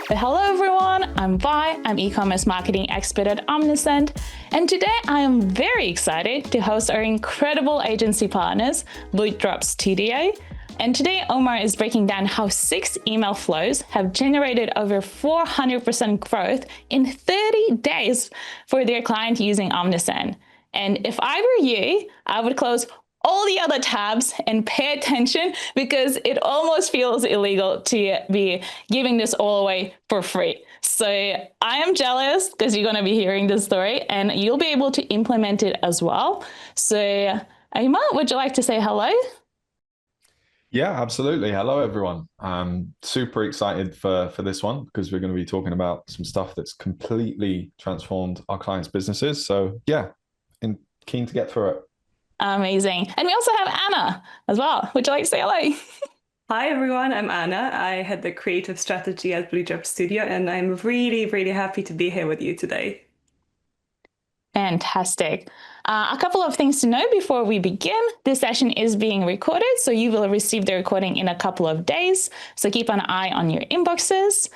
But hello everyone, I'm Vi, I'm e-commerce marketing expert at Omnisend, and today I am very excited to host our incredible agency partners, Blue Drop Studio. And today Omar is breaking down how 6 email flows have generated over 400% growth in 30 days for their client using Omnisend. And if I were you, I would close all the other tabs and pay attention because it almost feels illegal to be giving this all away for free. So I am jealous because you're going to be hearing this story and you'll be able to implement it as well. So Aima, would you like to say hello? Yeah, absolutely. Hello, everyone. I'm super excited for this one because we're going to be talking about some stuff that's completely transformed our clients' businesses. So yeah, and keen to get through it. Amazing. And we also have Anna as well. Would you like to say hello? Hi everyone, I'm Anna. I head the creative strategy at Blue Drop Studio, and I'm really happy to be here with you today. Fantastic. A couple of things to know before we begin. This session is being recorded, so you will receive the recording in a couple of days. So keep an eye on your inboxes.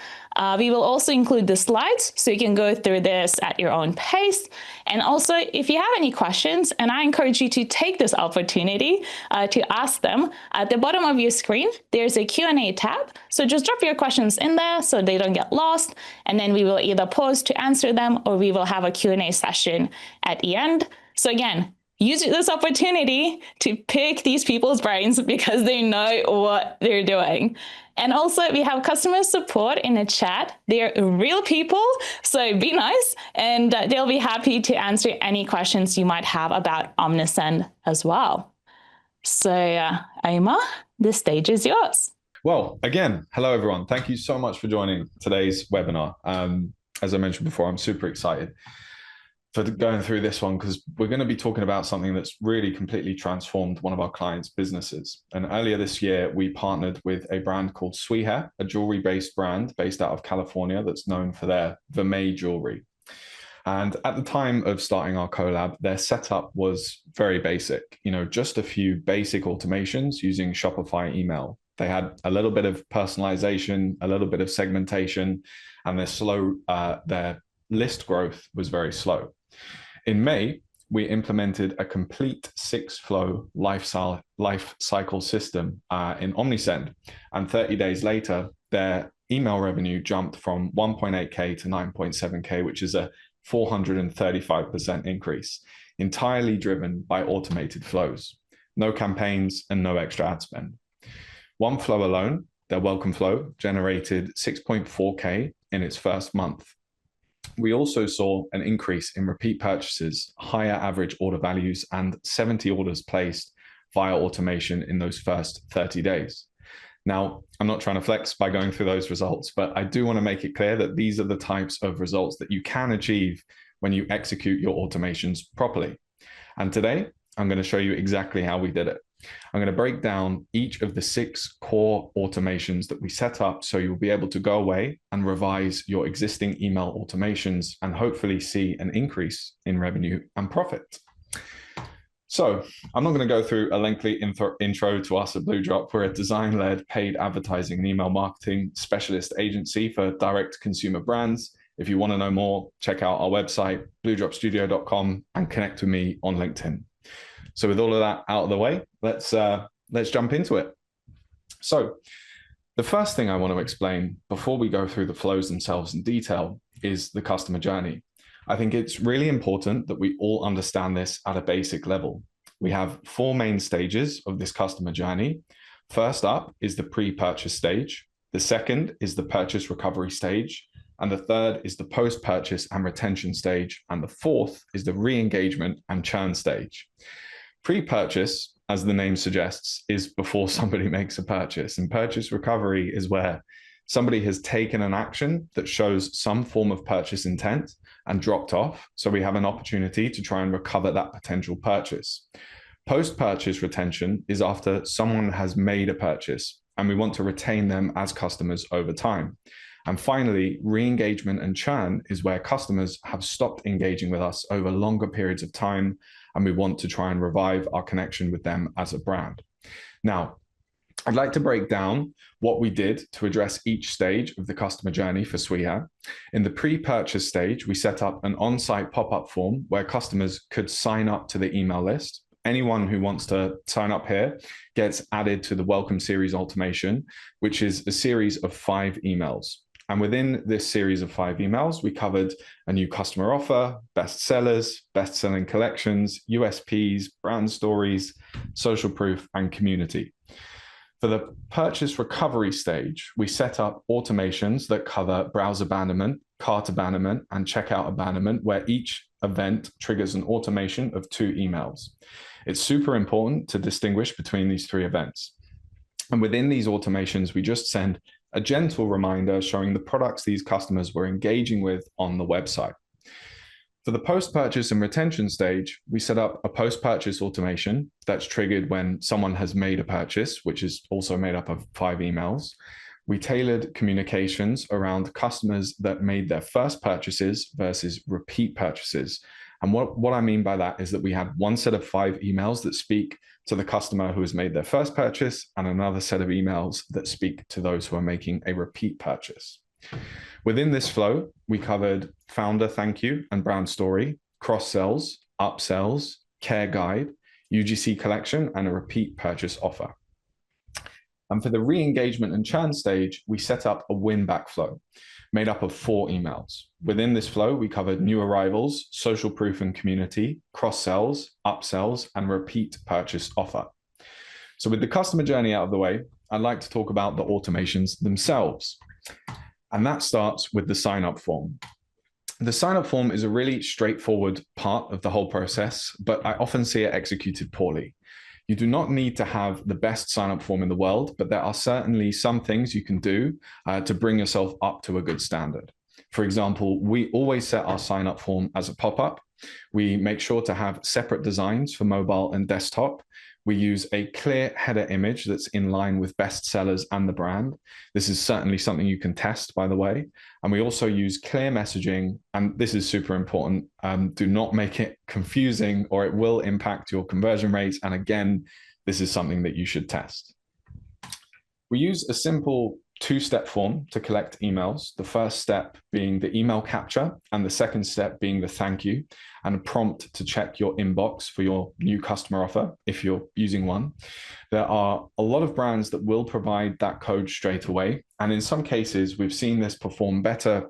We will also include the slides, so you can go through this at your own pace. And also, if you have any questions, and I encourage you to take this opportunity to ask them, at the bottom of your screen, there's a Q&A tab. So just drop your questions in there so they don't get lost. And then we will either pause to answer them or we will have a Q&A session at the end. So again, use this opportunity to pick these people's brains because they know what they're doing. And also we have customer support in the chat. They're real people, so be nice, and they'll be happy to answer any questions you might have about Omnisend as well. So Aima, the stage is yours. Well, again, hello, everyone. Thank you so much for joining today's webinar. As I mentioned before, I'm super excited for going through this one because we're going to be talking about something that's really completely transformed one of our clients' businesses. And earlier this year, we partnered with a brand called Swehair, a jewelry-based brand based out of California that's known for their vermeil jewelry. And at the time of starting our collab, their setup was very basic, just a few basic automations using Shopify email. They had a little bit of personalization, a little bit of segmentation, and their list growth was very slow. In May, we implemented a complete 6-flow life cycle system in Omnisend. And 30 days later, their email revenue jumped from 1.8K to 9.7K, which is a 435% increase, entirely driven by automated flows. No campaigns and no extra ad spend. One flow alone, their welcome flow, generated 6.4K in its first month. We also saw an increase in repeat purchases, higher average order values, and 70 orders placed via automation in those first 30 days. Now, I'm not trying to flex by going through those results, but I do want to make it clear that these are the types of results that you can achieve when you execute your automations properly. And today, I'm going to show you exactly how we did it. I'm going to break down each of the 6 core automations that we set up so you'll be able to go away and revise your existing email automations and hopefully see an increase in revenue and profit. So I'm not going to go through a lengthy intro to us at Blue Drop. We're a design-led paid advertising and email marketing specialist agency for direct consumer brands. If you want to know more, check out our website, bluedropstudio.com, and connect with me on LinkedIn. So with all of that out of the way, let's jump into it. So the first thing I want to explain before we go through the flows themselves in detail is the customer journey. I think it's really important that we all understand this at a basic level. We have 4 main stages of this customer journey. First up is the pre-purchase stage. The second is the purchase recovery stage. And the third is the post-purchase and retention stage. And the fourth is the re-engagement and churn stage. Pre-purchase, as the name suggests, is before somebody makes a purchase. And purchase recovery is where somebody has taken an action that shows some form of purchase intent and dropped off. So we have an opportunity to try and recover that potential purchase. Post-purchase retention is after someone has made a purchase and we want to retain them as customers over time. And finally, re-engagement and churn is where customers have stopped engaging with us over longer periods of time, and we want to try and revive our connection with them as a brand. Now, I'd like to break down what we did to address each stage of the customer journey for Sweeha. In the pre-purchase stage, we set up an on-site pop-up form where customers could sign up to the email list. Anyone who wants to sign up here gets added to the welcome series automation, which is a series of 5 emails. And within this series of 5 emails, we covered a new customer offer, best sellers, best-selling collections, USPs, brand stories, social proof, and community. For the purchase recovery stage, we set up automations that cover browse abandonment, cart abandonment, and checkout abandonment, where each event triggers an automation of 2 emails. It's super important to distinguish between these 3 events. And within these automations, we just send a gentle reminder showing the products these customers were engaging with on the website. For the post-purchase and retention stage, we set up a post-purchase automation that's triggered when someone has made a purchase, which is also made up of 5 emails. We tailored communications around customers that made their first purchases versus repeat purchases. And what I mean by that is that we had one set of 5 emails that speak to the customer who has made their first purchase and another set of emails that speak to those who are making a repeat purchase. Within this flow, we covered founder thank you and brand story, cross-sells, upsells, care guide, UGC collection, and a repeat purchase offer. And for the re-engagement and churn stage, we set up a Winback Flow made up of 4 emails. Within this flow, we covered new arrivals, social proof and community, cross-sells, upsells, and repeat purchase offer. So with the customer journey out of the way, I'd like to talk about the automations themselves. And that starts with the sign-up form. The sign-up form is a really straightforward part of the whole process, but I often see it executed poorly. You do not need to have the best sign-up form in the world, but there are certainly some things you can do to bring yourself up to a good standard. For example, we always set our sign-up form as a pop-up. We make sure to have separate designs for mobile and desktop. We use a clear header image that's in line with best sellers and the brand. This is certainly something you can test, by the way. And we also use clear messaging, and this is super important. Do not make it confusing or it will impact your conversion rates. And again, this is something that you should test. We use a simple 2-step form to collect emails. The first step being the email capture and the second step being the thank you and a prompt to check your inbox for your new customer offer if you're using one. There are a lot of brands that will provide that code straight away. And in some cases, we've seen this perform better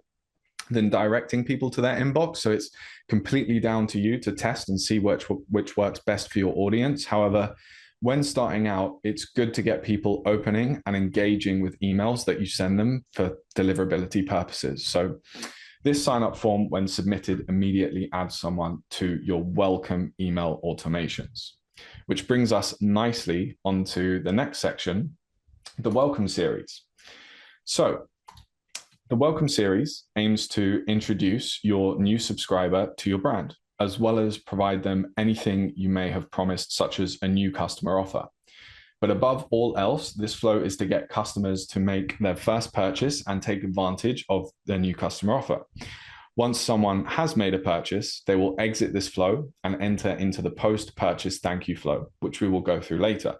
than directing people to their inbox. So it's completely down to you to test and see which works best for your audience. However, when starting out, it's good to get people opening and engaging with emails that you send them for deliverability purposes. So this sign-up form, when submitted, immediately adds someone to your welcome email automations, which brings us nicely onto the next section, the welcome series. So the welcome series aims to introduce your new subscriber to your brand, as well as provide them anything you may have promised, such as a new customer offer. But above all else, this flow is to get customers to make their first purchase and take advantage of their new customer offer. Once someone has made a purchase, they will exit this flow and enter into the post-purchase thank you flow, which we will go through later.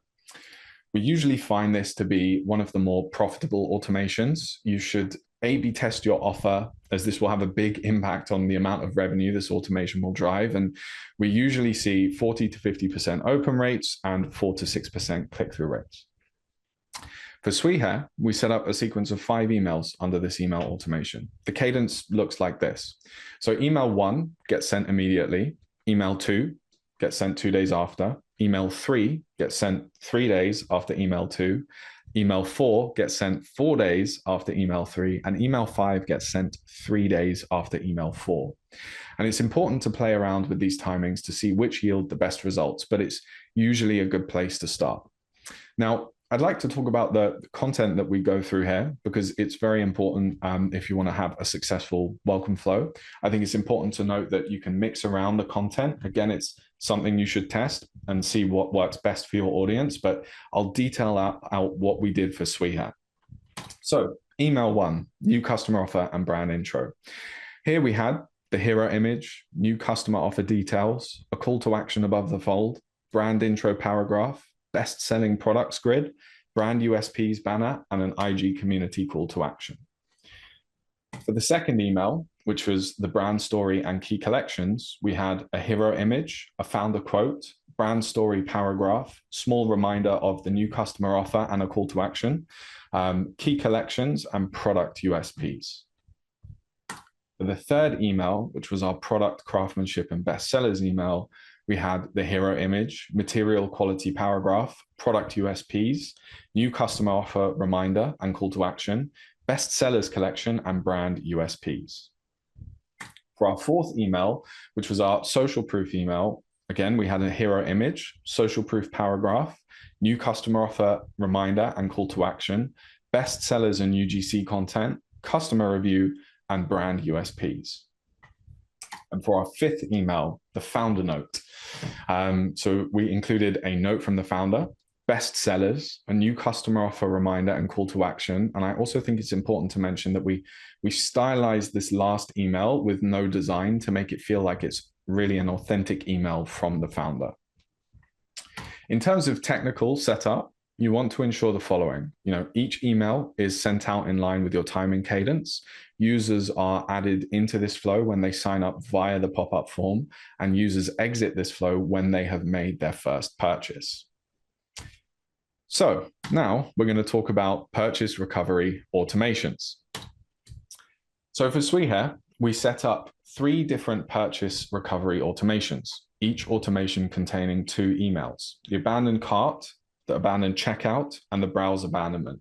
We usually find this to be one of the more profitable automations. You should A/B test your offer, as this will have a big impact on the amount of revenue this automation will drive. And we usually see 40 to 50% open rates and 4 to 6% click-through rates. For Sweeha, we set up a sequence of 5 emails under this email automation. The cadence looks like this. So email 1 gets sent immediately. Email 2 gets sent 2 days after. Email 3 gets sent 3 days after email 2. Email 4 gets sent 4 days after email 3, and email 5 gets sent 3 days after email 4. And it's important to play around with these timings to see which yield the best results, but it's usually a good place to start. Now, I'd like to talk about the content that we go through here, because it's very important if you want to have a successful welcome flow. I think it's important to note that you can mix around the content. Again, it's something you should test and see what works best for your audience, but I'll detail out what we did for Sweeha. So email 1, new customer offer and brand intro. Here we had the hero image, new customer offer details, a call to action above the fold, brand intro paragraph, best-selling products grid, brand USPs banner, and an IG community call to action. For the second email, which was the brand story and key collections, we had a hero image, a founder quote, brand story paragraph, small reminder of the new customer offer and a call to action, key collections, and product USPs. For the third email, which was our product craftsmanship and bestsellers email, we had the hero image, material quality paragraph, product USPs, new customer offer reminder and call to action, bestsellers collection, and brand USPs. For our fourth email, which was our social proof email, again, we had a hero image, social proof paragraph, new customer offer reminder and call to action, bestsellers and UGC content, customer review, and brand USPs. And for our fifth email, the founder note. So we included a note from the founder, bestsellers, a new customer offer reminder and call to action. And I also think it's important to mention that we stylized this last email with no design to make it feel like it's really an authentic email from the founder. In terms of technical setup, you want to ensure the following. Each email is sent out in line with your timing cadence. Users are added into this flow when they sign up via the pop-up form, and users exit this flow when they have made their first purchase. So now we're going to talk about purchase recovery automations. So for Swehair, we set up 3 different purchase recovery automations, each automation containing 2 emails: the abandoned cart, the abandoned checkout, and the browse abandonment.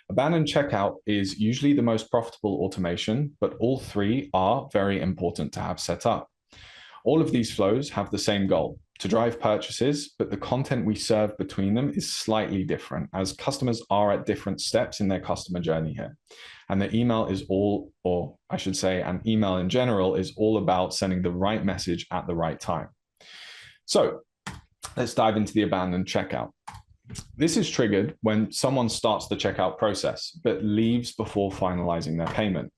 Abandoned checkout is usually the most profitable automation, but all 3 are very important to have set up. All of these flows have the same goal, to drive purchases, but the content we serve between them is slightly different, as customers are at different steps in their customer journey here. And the email is all, or I should say, an email in general is all about sending the right message at the right time. So let's dive into the abandoned checkout. This is triggered when someone starts the checkout process, but leaves before finalizing their payment.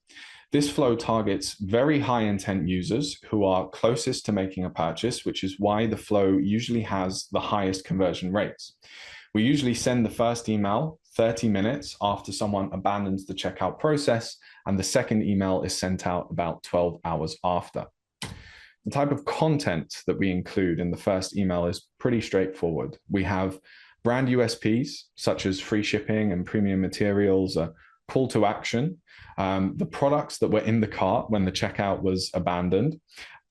This flow targets very high intent users who are closest to making a purchase, which is why the flow usually has the highest conversion rates. We usually send the first email 30 minutes after someone abandons the checkout process, and the second email is sent out about 12 hours after. The type of content that we include in the first email is pretty straightforward. We have brand USPs, such as free shipping and premium materials, a call to action, the products that were in the cart when the checkout was abandoned,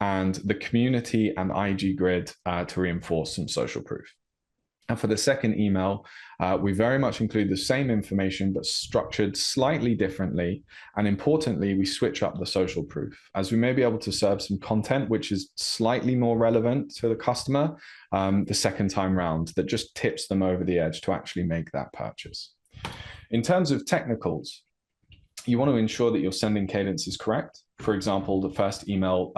and the community and IG grid to reinforce some social proof. And for the second email, we very much include the same information, but structured slightly differently. And importantly, we switch up the social proof, as we may be able to serve some content which is slightly more relevant to the customer the second time round, that just tips them over the edge to actually make that purchase. In terms of technicals, you want to ensure that your sending cadence is correct. For example, the first email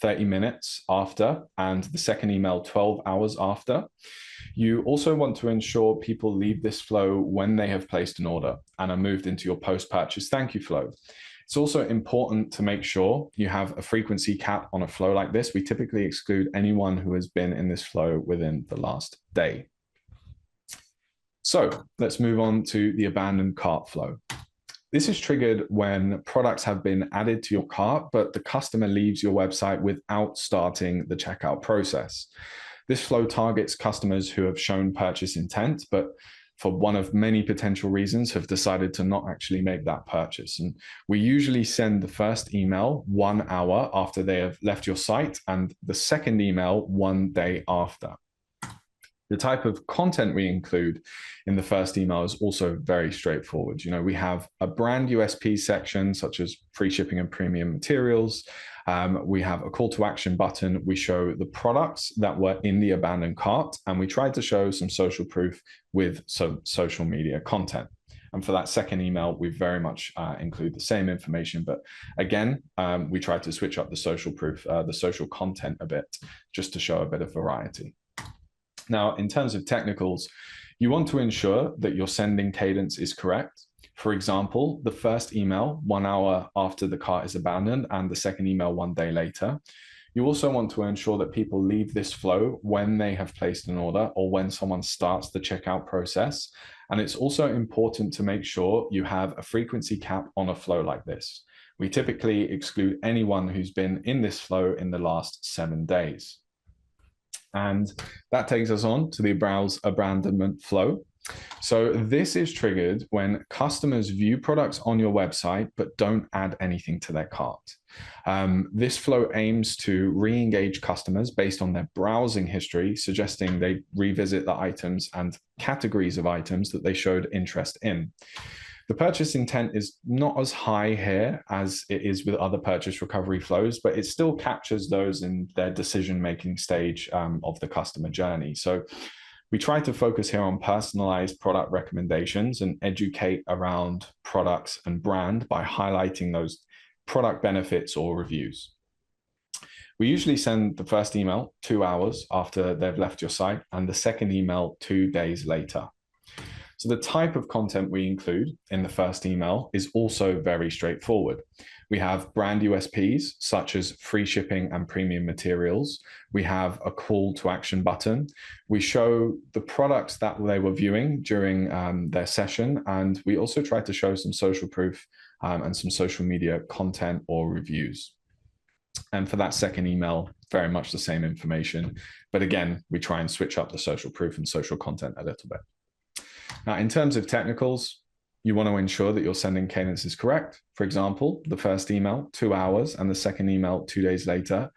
30 minutes after, and the second email 12 hours after. You also want to ensure people leave this flow when they have placed an order and are moved into your post-purchase thank you flow. It's also important to make sure you have a frequency cap on a flow like this. We typically exclude anyone who has been in this flow within the last day. So let's move on to the abandoned cart flow. This is triggered when products have been added to your cart, but the customer leaves your website without starting the checkout process. This flow targets customers who have shown purchase intent, but for one of many potential reasons have decided to not actually make that purchase. And we usually send the first email 1 hour after they have left your site, and the second email 1 day after. The type of content we include in the first email is also very straightforward. We have a brand USP section, such as free shipping and premium materials. We have a call to action button. We show the products that were in the abandoned cart, and we tried to show some social proof with some social media content. And for that second email, we very much include the same information, but again, we tried to switch up the social proof, the social content a bit, just to show a bit of variety. Now, in terms of technicals, you want to ensure that your sending cadence is correct. For example, the first email 1 hour after the cart is abandoned and the second email 1 day later. You also want to ensure that people leave this flow when they have placed an order or when someone starts the checkout process. And it's also important to make sure you have a frequency cap on a flow like this. We typically exclude anyone who's been in this flow in the last 7 days. And that takes us on to the browse abandonment flow. So this is triggered when customers view products on your website but don't add anything to their cart. This flow aims to re-engage customers based on their browsing history, suggesting they revisit the items and categories of items that they showed interest in. The purchase intent is not as high here as it is with other purchase recovery flows, but it still captures those in their decision-making stage of the customer journey. So we try to focus here on personalized product recommendations and educate around products and brand by highlighting those product benefits or reviews. We usually send the first email 2 hours after they've left your site and the second email 2 days later. So the type of content we include in the first email is also very straightforward. We have brand USPs, such as free shipping and premium materials. We have a call to action button. We show the products that they were viewing during their session. And we also try to show some social proof and some social media content or reviews. And for that second email, very much the same information. But again, we try and switch up the social proof and social content a little bit. Now, in terms of technicals, you want to ensure that your sending cadence is correct. For example, the first email, 2 hours, and the second email, 2 days later.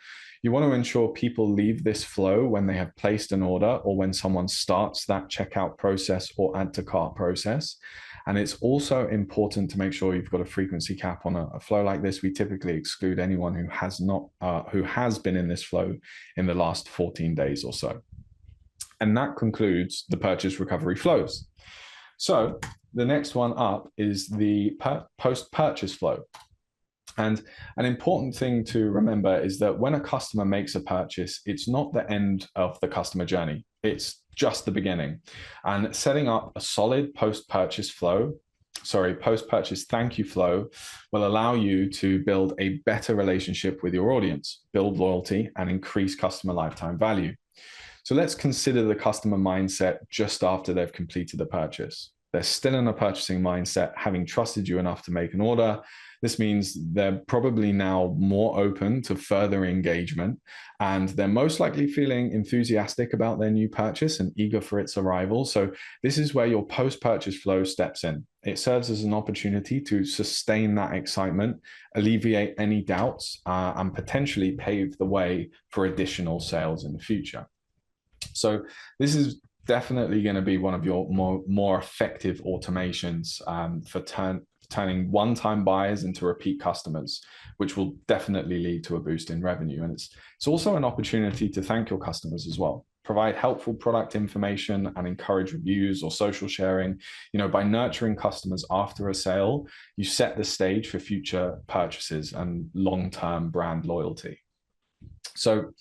You want to ensure people leave this flow when they have placed an order or when someone starts that checkout process or add to cart process. And it's also important to make sure you've got a frequency cap on a flow like this. We typically exclude anyone who has been in this flow in the last 14 days or so. And that concludes the purchase recovery flows. So the next one up is the post-purchase flow. And an important thing to remember is that when a customer makes a purchase, it's not the end of the customer journey. It's just the beginning. And setting up a solid post-purchase thank you flow will allow you to build a better relationship with your audience, build loyalty, and increase customer lifetime value. So let's consider the customer mindset just after they've completed the purchase. They're still in a purchasing mindset, having trusted you enough to make an order. This means they're probably now more open to further engagement, and they're most likely feeling enthusiastic about their new purchase and eager for its arrival. So this is where your post-purchase flow steps in. It serves as an opportunity to sustain that excitement, alleviate any doubts, and potentially pave the way for additional sales in the future. So this is definitely going to be one of your more effective automations for turning one-time buyers into repeat customers, which will definitely lead to a boost in revenue. And it's also an opportunity to thank your customers as well. Provide helpful product information and encourage reviews or social sharing. By nurturing customers after a sale, you set the stage for future purchases and long-term brand loyalty. So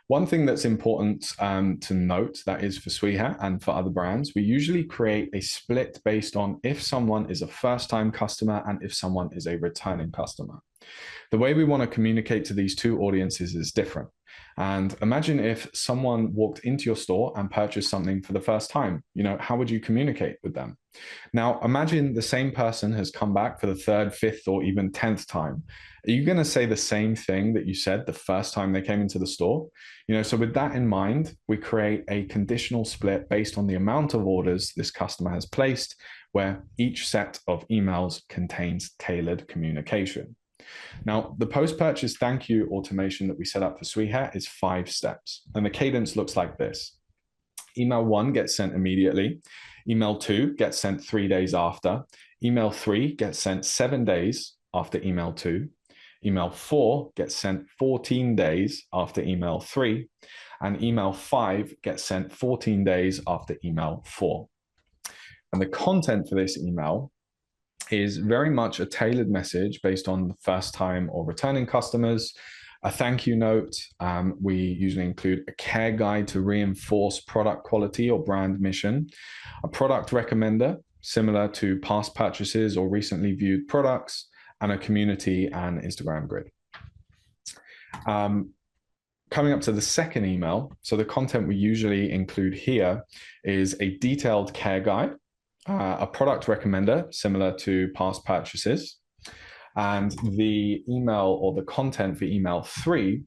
one thing that's important to note, that is for Sweehat and for other brands, we usually create a split based on if someone is a first-time customer and if someone is a returning customer. The way we want to communicate to these two audiences is different. And imagine if someone walked into your store and purchased something for the first time, how would you communicate with them? Now, imagine the same person has come back for the third, fifth, or even 10th time. Are you going to say the same thing that you said the first time they came into the store? So with that in mind, we create a conditional split based on the amount of orders this customer has placed, where each set of emails contains tailored communication. Now, the post-purchase thank you automation that we set up for Sweehat is 5 steps, and the cadence looks like this. Email 1 gets sent immediately. Email 2 gets sent 3 days after. Email 3 gets sent 7 days after email 2. Email 4 gets sent 14 days after email 3. And email 5 gets sent 14 days after email 4. And the content for this email is very much a tailored message based on the first time or returning customers, a thank you note. We usually include a care guide to reinforce product quality or brand mission, a product recommender similar to past purchases or recently viewed products, and a community and Instagram grid. coming up to the second email, so the content we usually include here is a detailed care guide, a product recommender similar to past purchases, and the email or the content for email 3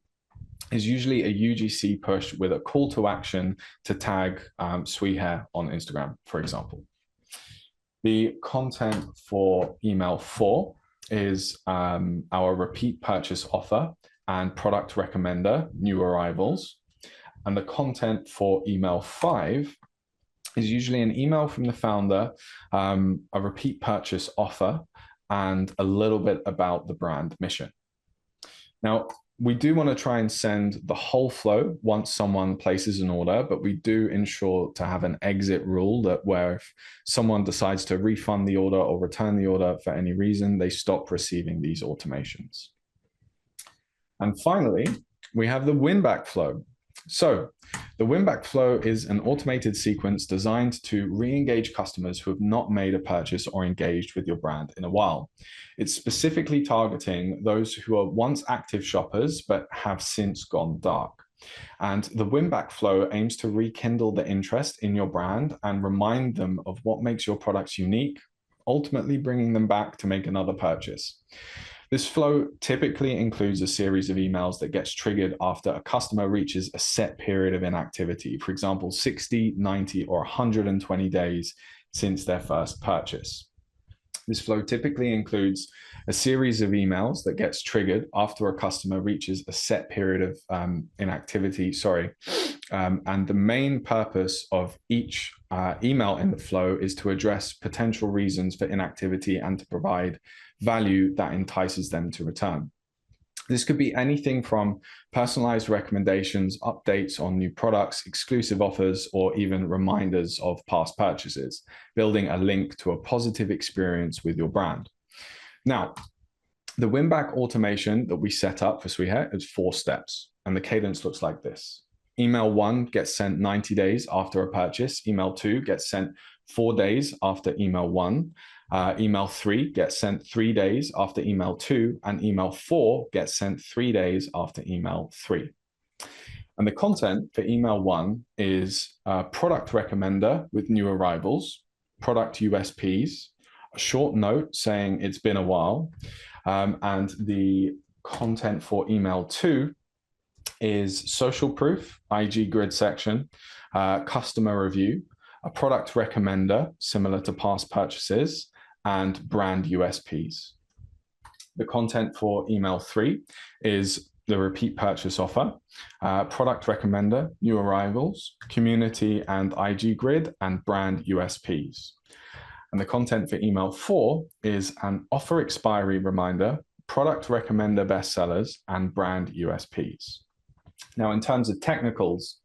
is usually a UGC push with a call to action to tag Sweet Hair on Instagram, for example. The content for email 4 is our repeat purchase offer and product recommender, new arrivals. And the content for email 5 is usually an email from the founder, a repeat purchase offer, and a little bit about the brand mission. Now, we do want to try and send the whole flow once someone places an order, but we do ensure to have an exit rule that where if someone decides to refund the order or return the order for any reason, they stop receiving these automations. And finally, we have the Winback Flow. So the Winback Flow is an automated sequence designed to re-engage customers who have not made a purchase or engaged with your brand in a while. It's specifically targeting those who are once active shoppers but have since gone dark. And the Winback Flow aims to rekindle the interest in your brand and remind them of what makes your products unique, ultimately bringing them back to make another purchase. This flow typically includes a series of emails that gets triggered after a customer reaches a set period of inactivity, for example, 60, 90, or 120 days since their first purchase. This flow typically includes a series of emails that gets triggered after a customer reaches a set period of inactivity, and the main purpose of each email in the flow is to address potential reasons for inactivity and to provide value that entices them to return. This could be anything from personalized recommendations, updates on new products, exclusive offers, or even reminders of past purchases, building a link to a positive experience with your brand. Now, the Winback automation that we set up for Sweet Hair is 4 steps, and the cadence looks like this. Email 1 gets sent 90 days after a purchase. Email 2 gets sent 4 days after email 1. Email 3 gets sent 3 days after email 2, and email 4 gets sent 3 days after email 3. And the content for email 1 is a product recommender with new arrivals, product USPs, a short note saying it's been a while, and the content for email 2 is social proof, IG grid section, customer review, a product recommender similar to past purchases, and brand USPs. The content for email 3 is the repeat purchase offer, product recommender, new arrivals, community and IG grid, and brand USPs. And the content for email 4 is an offer expiry reminder, product recommender bestsellers, and brand USPs. Now, in terms of technicals,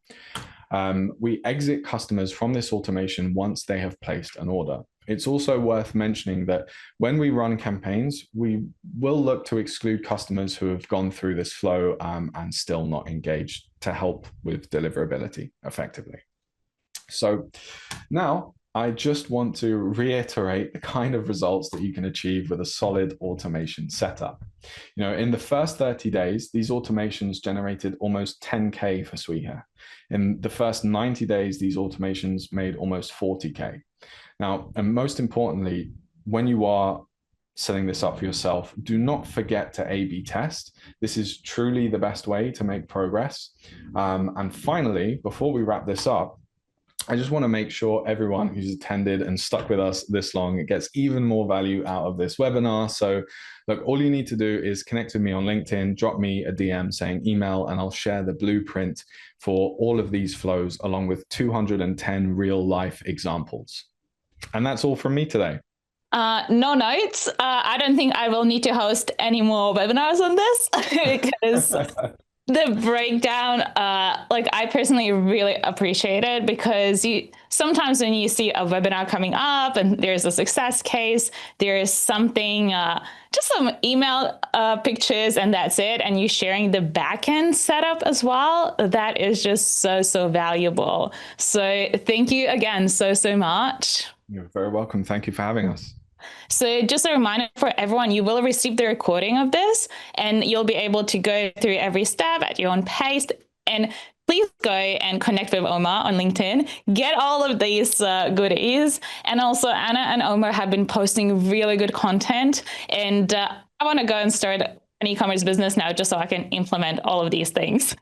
we exit customers from this automation once they have placed an order. It's also worth mentioning that when we run campaigns, we will look to exclude customers who have gone through this flow and still not engaged to help with deliverability effectively. So now I just want to reiterate the kind of results that you can achieve with a solid automation setup. You know, in the first 30 days, these automations generated almost 10K for Sweet Hair. In the first 90 days, these automations made almost 40K. Now, and most importantly, when you are setting this up for yourself, do not forget to A/B test. This is truly the best way to make progress. And finally, before we wrap this up, I just want to make sure everyone who's attended and stuck with us this long gets even more value out of this webinar. So look, all you need to do is connect with me on LinkedIn, drop me a DM saying email, and I'll share the blueprint for all of these flows along with 210 real life examples. And that's all from me today. No notes. I don't think I will need to host any more webinars on this because the breakdown, like I personally really appreciate it because sometimes when you see a webinar coming up and there's a success case, there is something, just some email pictures and that's it. And you sharing the backend setup as well. That is just so valuable. So thank you again so much. You're very welcome. Thank you for having us. So just a reminder for everyone, you will receive the recording of this and you'll be able to go through every step at your own pace. And please go and connect with Omar on LinkedIn. Get all of these goodies. And also, Anna and Omar have been posting really good content. And I want to go and start an e-commerce business now just so I can implement all of these things.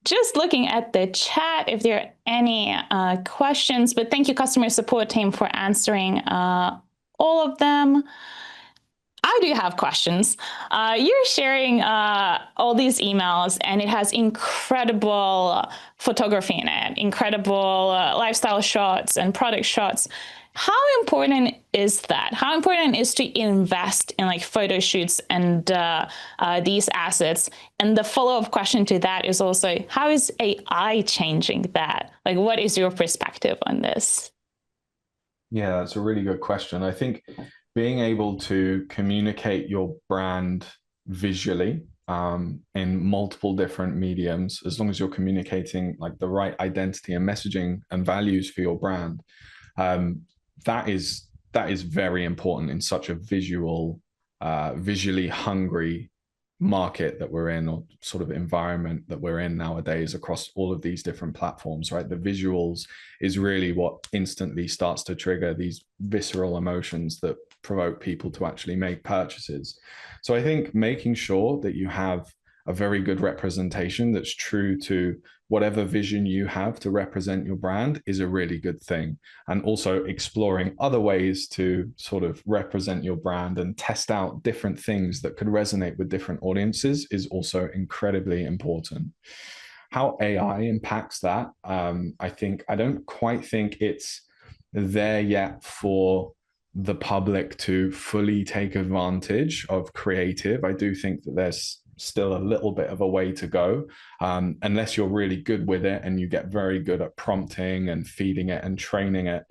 Just looking at the chat if there are any questions, but thank you, customer support team, for answering all of them. I do have questions. You're sharing all these emails, and it has incredible photography in it, incredible lifestyle shots and product shots. How important is that? How important is to invest in like photo shoots and these assets? And the follow-up question to that is also, how is AI changing that? Like, what is your perspective on this? Yeah, that's a really good question. I think being able to communicate your brand visually in multiple different mediums, as long as you're communicating like the right identity and messaging and values for your brand, that is very important in such a visually hungry market that we're in, or sort of environment that we're in nowadays across all of these different platforms, right? The visuals is really what instantly starts to trigger these visceral emotions that provoke people to actually make purchases. So I think making sure that you have a very good representation that's true to whatever vision you have to represent your brand is a really good thing. And also exploring other ways to sort of represent your brand and test out different things that could resonate with different audiences is also incredibly important. How AI impacts that, I don't quite think it's there yet for the public to fully take advantage of creative. I do think that there's still a little bit of a way to go, unless you're really good with it and you get very good at prompting and feeding it and training it.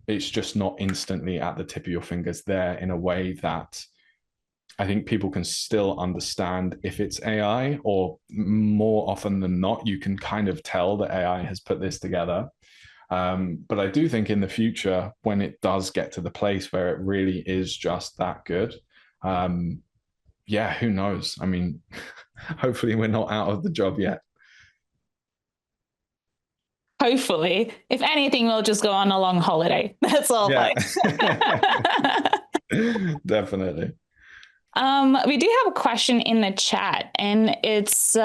It's just not instantly at the tip of your fingers there in a way that I think people can still understand if it's AI, or more often than not, you can kind of tell that AI has put this together. But I do think in the future, when it does get to the place where it really is just that good, yeah, who knows? I mean, hopefully we're not out of the job yet. Hopefully. If anything, we'll just go on a long holiday. That's all. Yeah. Definitely. We do have a question in the chat, and it's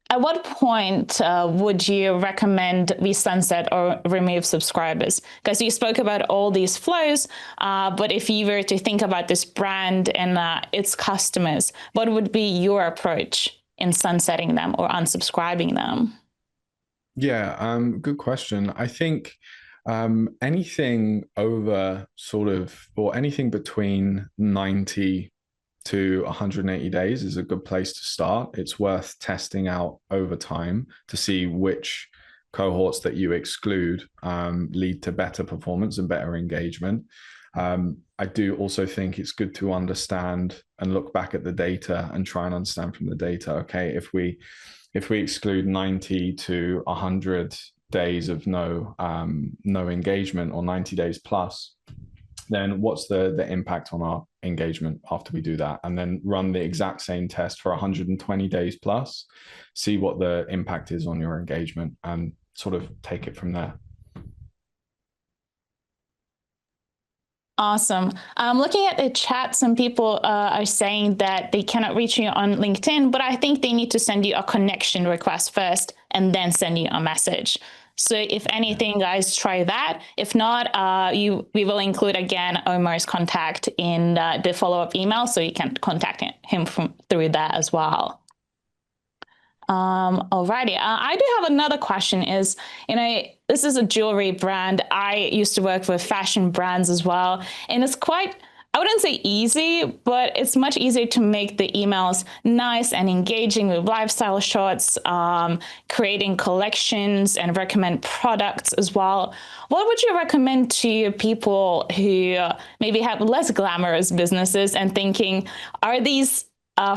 at what point would you recommend we sunset or remove subscribers? Because you spoke about all these flows, but if you were to think about this brand and its customers, what would be your approach in sunsetting them or unsubscribing them? Yeah, good question. I think anything over sort of, or anything between 90 to 180 days is a good place to start. It's worth testing out over time to see which cohorts that you exclude lead to better performance and better engagement. I do also think it's good to understand and look back at the data and try and understand from the data, okay, if we exclude 90 to 100 days of no engagement, or 90 days plus, then what's the impact on our engagement after we do that? And then run the exact same test for 120 days plus, see what the impact is on your engagement, and sort of take it from there. Awesome. Looking at the chat, some people are saying that they cannot reach you on LinkedIn, but I think they need to send you a connection request first and then send you a message. So if anything, guys, try that. If not, we will include again Omar's contact in the follow-up email, so you can contact him through that as well. Alrighty. I do have another question is, this is a jewelry brand. I used to work with fashion brands as well. And it's quite, I wouldn't say easy, but it's much easier to make the emails nice and engaging with lifestyle shots, creating collections and recommend products as well. What would you recommend to people who maybe have less glamorous businesses and thinking, are these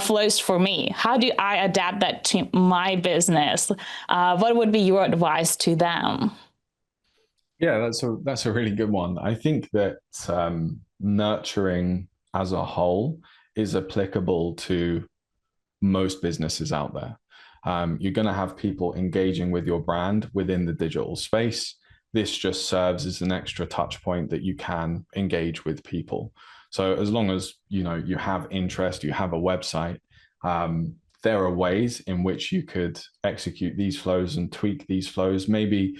flows for me? How do I adapt that to my business? What would be your advice to them? Yeah, that's a really good one. I think that nurturing as a whole is applicable to most businesses out there. You're going to have people engaging with your brand within the digital space. This just serves as an extra touch point that you can engage with people. So as long as you have interest, you have a website, there are ways in which you could execute these flows and tweak these flows. Maybe,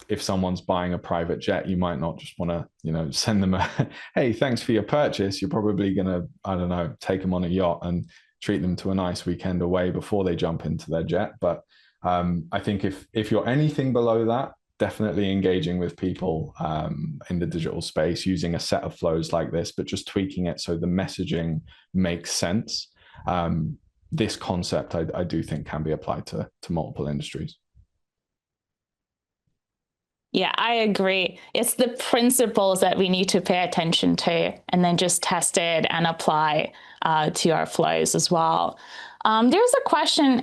if someone's buying a private jet, you might not just want to, send them a, hey, thanks for your purchase. You're probably going to, I don't know, take them on a yacht and treat them to a nice weekend away before they jump into their jet. But I think if you're anything below that, definitely engaging with people in the digital space, using a set of flows like this, but just tweaking it so the messaging makes sense. This concept, I do think, can be applied to multiple industries. Yeah, I agree. It's the principles that we need to pay attention to and then just test it and apply to our flows as well. There's a question,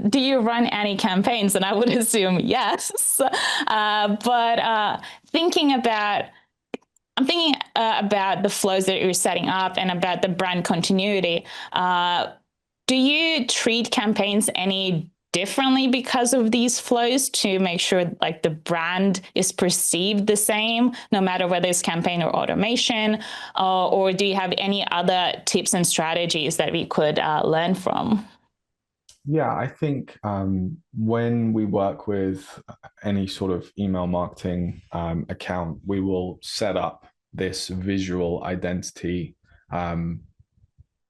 do you run any campaigns? And I would assume yes. But thinking about the flows that you're setting up and about the brand continuity. Do you treat campaigns any differently because of these flows to make sure like the brand is perceived the same, no matter whether it's campaign or automation, or do you have any other tips and strategies that we could learn from? Yeah, I think when we work with any sort of email marketing account, we will set up this visual identity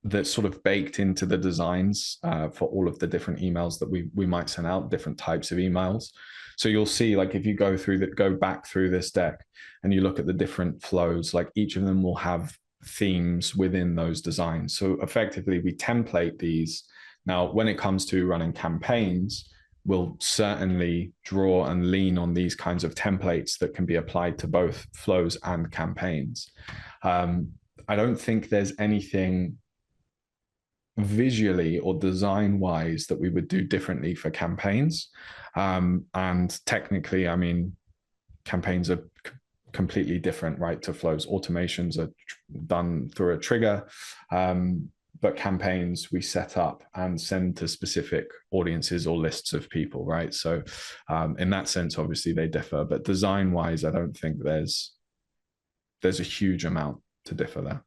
that's sort of baked into the designs for all of the different emails that we might send out, different types of emails. So you'll see, like, if you go back through this deck and you look at the different flows, like each of them will have themes within those designs. So effectively, we template these. Now, when it comes to running campaigns, we'll certainly draw and lean on these kinds of templates that can be applied to both flows and campaigns. I don't think there's anything visually or design wise that we would do differently for campaigns. And technically, I mean, campaigns are completely different, right, to flows. Automations are done through a trigger, but campaigns we set up and send to specific audiences or lists of people, right? So in that sense, obviously they differ, but design wise, I don't think there's a huge amount to differ there.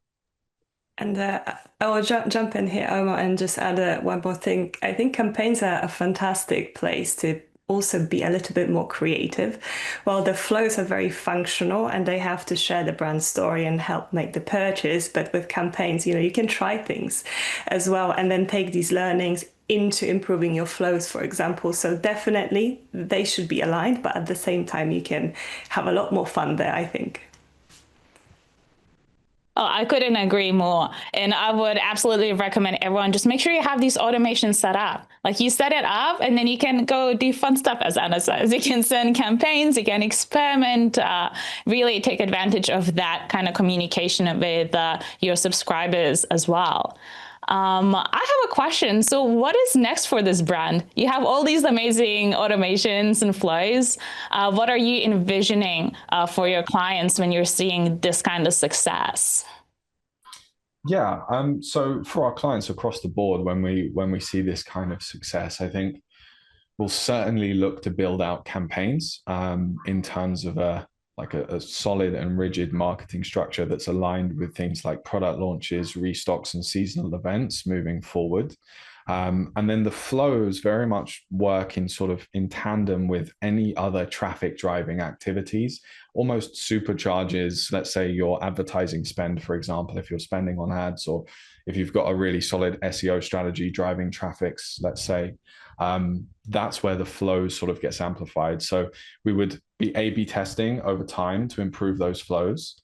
And I will jump in here, Omar, and just add one more thing. I think campaigns are a fantastic place to also be a little bit more creative. While the flows are very functional and they have to share the brand story and help make the purchase, but with campaigns, you can try things as well and then take these learnings into improving your flows, for example. So definitely they should be aligned, but at the same time, you can have a lot more fun there, I think. Oh, I couldn't agree more. And I would absolutely recommend everyone just make sure you have these automations set up. Like, you set it up and then you can go do fun stuff, as Anna says. You can send campaigns, you can experiment, really take advantage of that kind of communication with your subscribers as well. I have a question. So what is next for this brand? You have all these amazing automations and flows. What are you envisioning for your clients when you're seeing this kind of success? Yeah, so for our clients across the board, when we see this kind of success, I think we'll certainly look to build out campaigns in terms of a solid and rigid marketing structure that's aligned with things like product launches, restocks, and seasonal events moving forward. And then the flows very much work in tandem with any other traffic driving activities, almost supercharges, let's say, your advertising spend, for example, if you're spending on ads, or if you've got a really solid SEO strategy driving traffics, let's say, that's where the flow sort of gets amplified. So we would be A/B testing over time to improve those flows,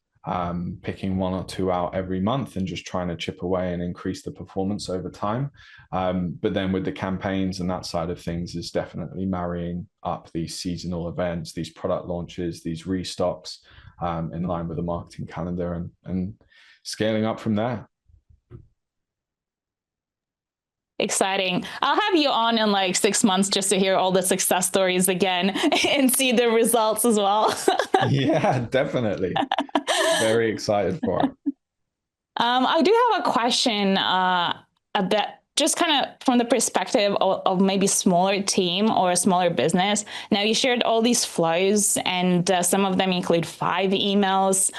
picking one or two out every month and just trying to chip away and increase the performance over time. But then with the campaigns and that side of things is definitely marrying up these seasonal events, these product launches, these restocks in line with the marketing calendar and scaling up from there. Exciting. I'll have you on in like 6 months just to hear all the success stories again and see the results as well. Yeah, definitely. Very excited for it. I do have a question about just kind of from the perspective of maybe smaller team or a smaller business. Now, you shared all these flows, and some of them include 5 emails.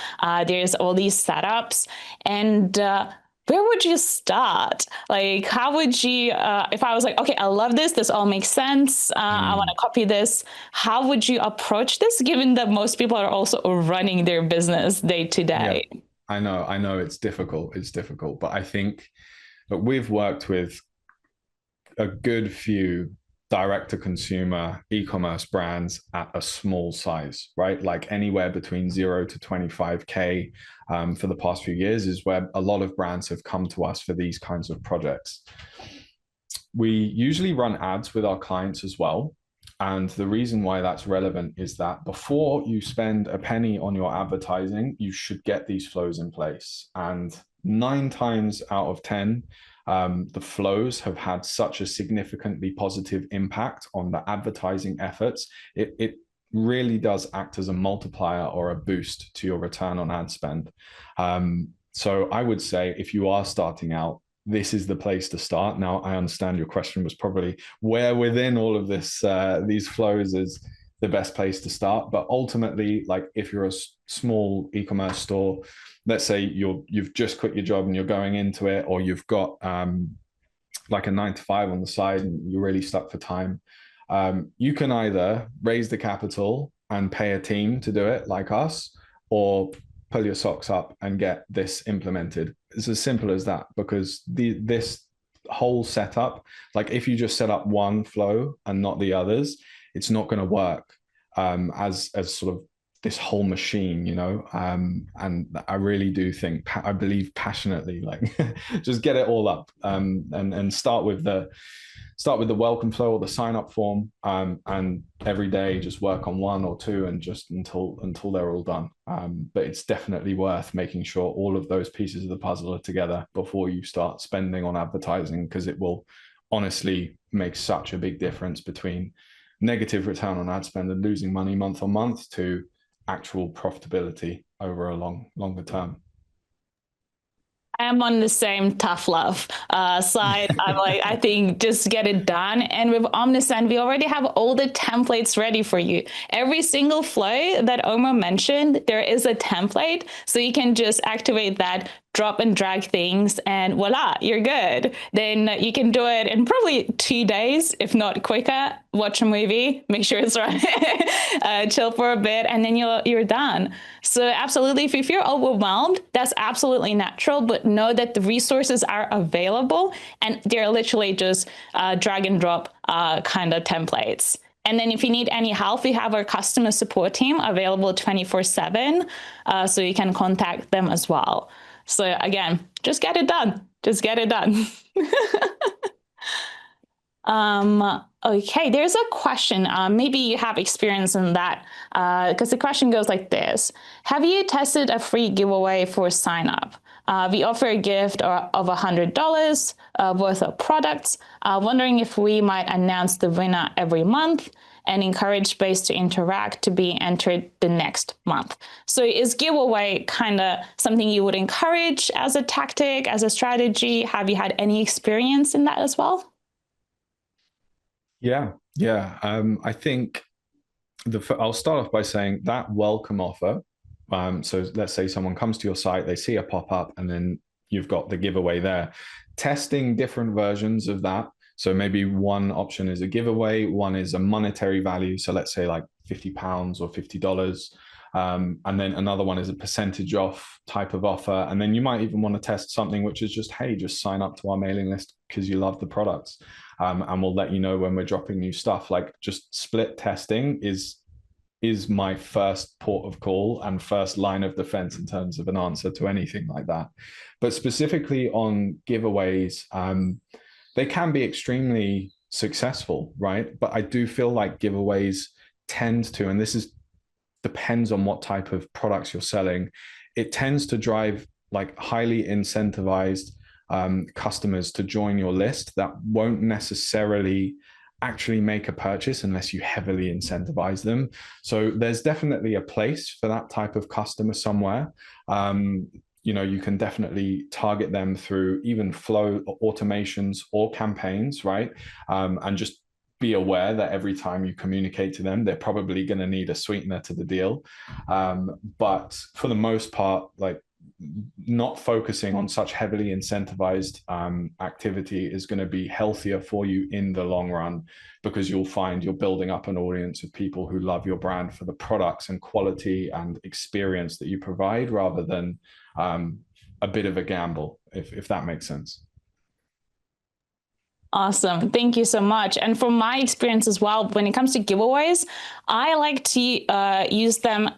There's all these setups, and where would you start? Like, how would you, if I was like, okay, I love this, this all makes sense, I want to copy this, how would you approach this, given that most people are also running their business day to day? Yeah, I know it's difficult. It's difficult, but I think that we've worked with a good few direct to consumer e-commerce brands at a small size, right? Like anywhere between 0 to 25K for the past few years is where a lot of brands have come to us for these kinds of projects. We usually run ads with our clients as well. And the reason why that's relevant is that before you spend a penny on your advertising, you should get these flows in place. And 9 times out of 10, the flows have had such a significantly positive impact on the advertising efforts. It really does act as a multiplier or a boost to your return on ad spend. So I would say if you are starting out, this is the place to start. Now, I understand your question was probably where within all of this, these flows is the best place to start. But ultimately, like if you're a small e-commerce store, let's say you've just quit your job and you're going into it, or you've got like a 9 to 5 on the side and you're really stuck for time, you can either raise the capital and pay a team to do it like us, or pull your socks up and get this implemented. It's as simple as that, because this whole setup, like if you just set up one flow and not the others, it's not going to work as sort of this whole machine, you know. And I really do think, I believe passionately, like just get it all up and start with the welcome flow or the sign up form, and every day just work on 1 or 2 and just until they're all done. But it's definitely worth making sure all of those pieces of the puzzle are together before you start spending on advertising, because it will honestly make such a big difference between negative return on ad spend and losing money month on month to actual profitability over a longer term. I'm on the same tough love side. I'm like, I think just get it done. And with Omnisend, we already have all the templates ready for you. Every single flow that Omar mentioned, there is a template. So you can just activate that, drop and drag things, and voila, you're good. Then you can do it in probably 2 days, if not quicker. Watch a movie, make sure it's right, chill for a bit, and then you're done. So absolutely, if you feel overwhelmed, that's absolutely natural, but know that the resources are available, and they're literally just drag and drop kind of templates. And then if you need any help, we have our customer support team available 24/7, so you can contact them as well. So again, just get it done. Just get it done. Okay, there's a question. Maybe you have experience in that, because the question goes like this. Have you tested a free giveaway for sign up? We offer a gift of $100 worth of products. Wondering if we might announce the winner every month and encourage base to interact to be entered the next month. So is giveaway kind of something you would encourage as a tactic, as a strategy? Have you had any experience in that as well? Yeah. I think I'll start off by saying that welcome offer. So let's say someone comes to your site, they see a pop-up, and then you've got the giveaway there. Testing different versions of that. So maybe one option is a giveaway, one is a monetary value. So let's say like £50 or $50. And then another one is a percentage off type of offer. And then you might even want to test something which is just, hey, just sign up to our mailing list because you love the products. And we'll let you know when we're dropping new stuff. Like just split testing is my first port of call and first line of defense in terms of an answer to anything like that. But specifically on giveaways, they can be extremely successful, right? But I do feel like giveaways tend to, and this depends on what type of products you're selling, it tends to drive like highly incentivized customers to join your list that won't necessarily actually make a purchase unless you heavily incentivize them. So there's definitely a place for that type of customer somewhere. you can definitely target them through even flow automations or campaigns, right? And just be aware that every time you communicate to them, they're probably going to need a sweetener to the deal. But for the most part, like, not focusing on such heavily incentivized activity is going to be healthier for you in the long run, because you'll find you're building up an audience of people who love your brand for the products and quality and experience that you provide, rather than a bit of a gamble, if that makes sense. Awesome. Thank you so much. And from my experience as well, when it comes to giveaways, I like to use them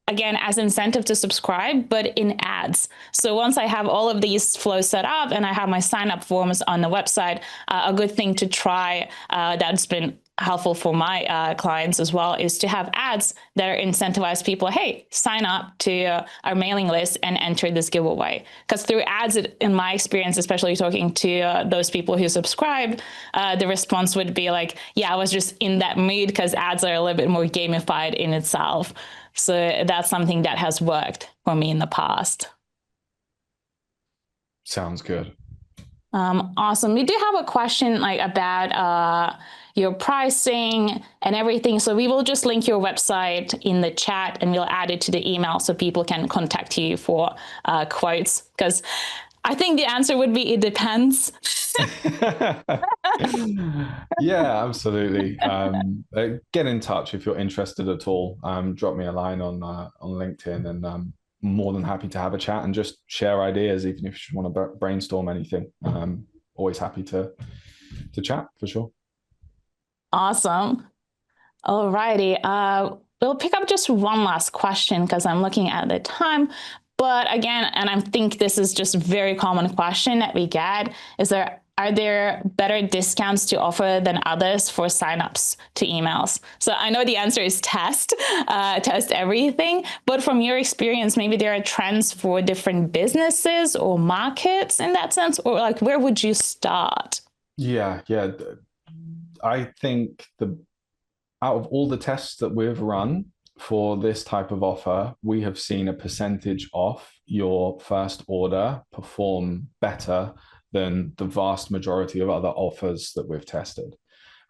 again as incentive to subscribe, but in ads. So once I have all of these flows set up and I have my sign up forms on the website, a good thing to try that's been helpful for my clients as well is to have ads that incentivize people. Hey, sign up to our mailing list and enter this giveaway. Because through ads, in my experience, especially talking to those people who subscribed, the response would be like, yeah, I was just in that mood, because ads are a little bit more gamified in itself. So that's something that has worked for me in the past. Sounds good. Awesome. We do have a question about your pricing and everything. So we will just link your website in the chat and we'll add it to the email so people can contact you for quotes. Because I think the answer would be, it depends. Yeah, absolutely. Get in touch if you're interested at all. Drop me a line on LinkedIn, and I'm more than happy to have a chat and just share ideas, even if you want to brainstorm anything. Always happy to chat, for sure. Awesome. All righty. We'll pick up just one last question because I'm looking at the time. But again, and I think this is just a very common question that we get, are there better discounts to offer than others for signups to emails? So I know the answer is test everything, but from your experience, maybe there are trends for different businesses or markets in that sense, or like, where would you start? Yeah. I think out of all the tests that we've run for this type of offer, we have seen a percentage off your first order perform better than the vast majority of other offers that we've tested.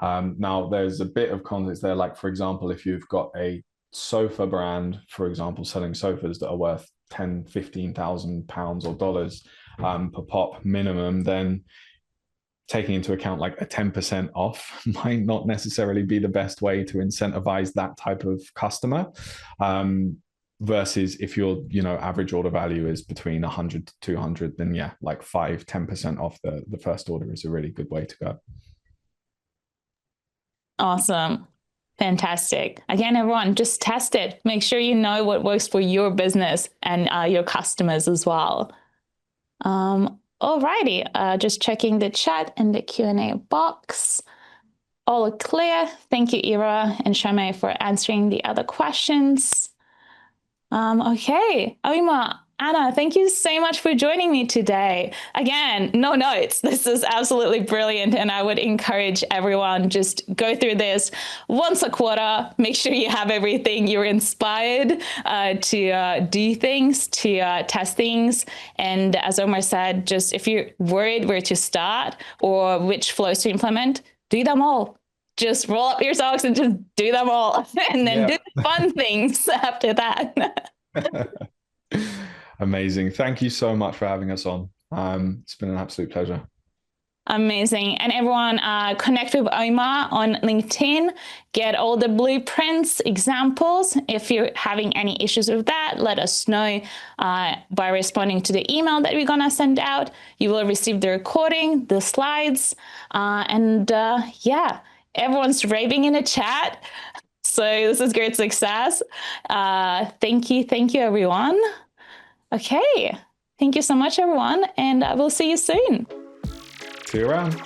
Now, there's a bit of context there. Like, for example, if you've got a sofa brand, for example, selling sofas that are worth £10,000, £15,000 or dollars per pop minimum, then taking into account like a 10% off might not necessarily be the best way to incentivize that type of customer. Versus if your average order value is between 100 to 200, then yeah, like 5-10% off the first order is a really good way to go. Awesome. Fantastic. Again, everyone, just test it. Make sure you know what works for your business and your customers as well. Alrighty, just checking the chat and the Q&A box. All clear. Thank you, Ira and Shame, for answering the other questions. Okay, Oima, Anna, thank you so much for joining me today. Again, no notes. This is absolutely brilliant, and I would encourage everyone, just go through this once a quarter. Make sure you have everything. You're inspired to do things, to test things. And as Omar said, just if you're worried where to start or which flows to implement, do them all. Just roll up your socks and just do them all, and then do the fun things after that. Amazing. Thank you so much for having us on. It's been an absolute pleasure. Amazing. And everyone, connect with Omar on LinkedIn, get all the blueprints, examples. If you're having any issues with that, let us know by responding to the email that we're going to send out. You will receive the recording, the slides, and yeah. Everyone's raving in the chat. So this is great success. Thank you, everyone. Okay. Thank you so much, everyone. And we'll see you soon. See you around.